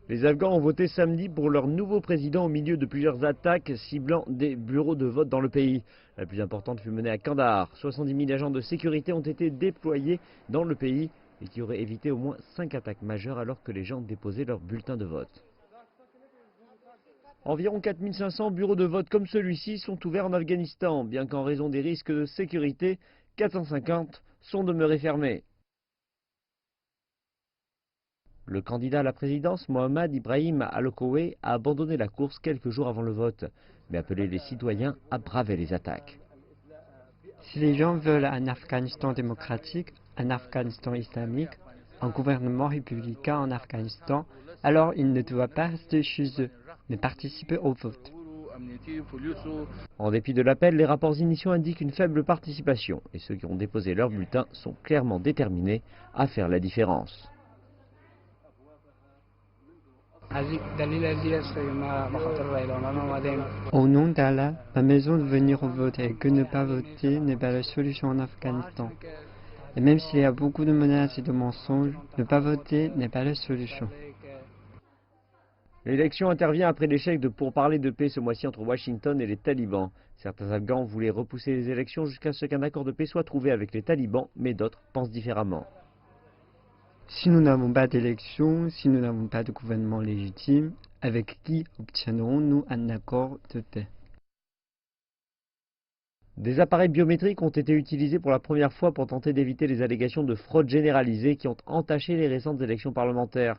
Les Afghans ont voté samedi pour leur nouveau président au milieu de plusieurs attaques ciblant des bureaux de vote dans le pays. La plus importante fut menée à Kandahar. 70 000 agents de sécurité ont été déployés dans le pays et qui auraient évité au moins 5 attaques majeures alors que les gens déposaient leurs bulletins de vote. Environ 4 500 bureaux de vote comme celui-ci sont ouverts en Afghanistan, bien qu'en raison des risques de sécurité, 450 sont demeurés fermés. Le candidat à la présidence, Mohammad Ibrahim Al-Kowe, a abandonné la course quelques jours avant le vote, mais appelé les citoyens à braver les attaques. Si les gens veulent un Afghanistan démocratique, un Afghanistan islamique, un gouvernement républicain en Afghanistan, alors ils ne doivent pas rester chez eux, mais participer au vote. En dépit de l'appel, les rapports initiaux indiquent une faible participation, et ceux qui ont déposé leur bulletin sont clairement déterminés à faire la différence. Au nom d'Allah, ma maison de venir au vote et que ne pas voter n'est pas la solution en Afghanistan. Et même s'il y a beaucoup de menaces et de mensonges, ne pas voter n'est pas la solution. L'élection intervient après l'échec de pourparlers de paix ce mois-ci entre Washington et les talibans. Certains Afghans voulaient repousser les élections jusqu'à ce qu'un accord de paix soit trouvé avec les talibans, mais d'autres pensent différemment. Si nous n'avons pas d'élection, si nous n'avons pas de gouvernement légitime, avec qui obtiendrons-nous un accord de paix? Des appareils biométriques ont été utilisés pour la première fois pour tenter d'éviter les allégations de fraude généralisée qui ont entaché les récentes élections parlementaires.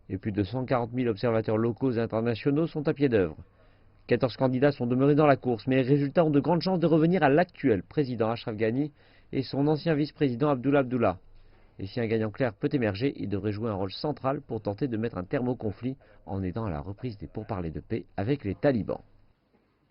Et plus de 140 000 observateurs locaux et internationaux sont à pied d'œuvre. 14 candidats sont demeurés dans la course, mais les résultats ont de grandes chances de revenir à l'actuel président Ashraf Ghani et son ancien vice-président Abdullah Abdullah. Et si un gagnant clair peut émerger, il devrait jouer un rôle central pour tenter de mettre un terme au conflit en aidant à la reprise des pourparlers de paix avec les talibans.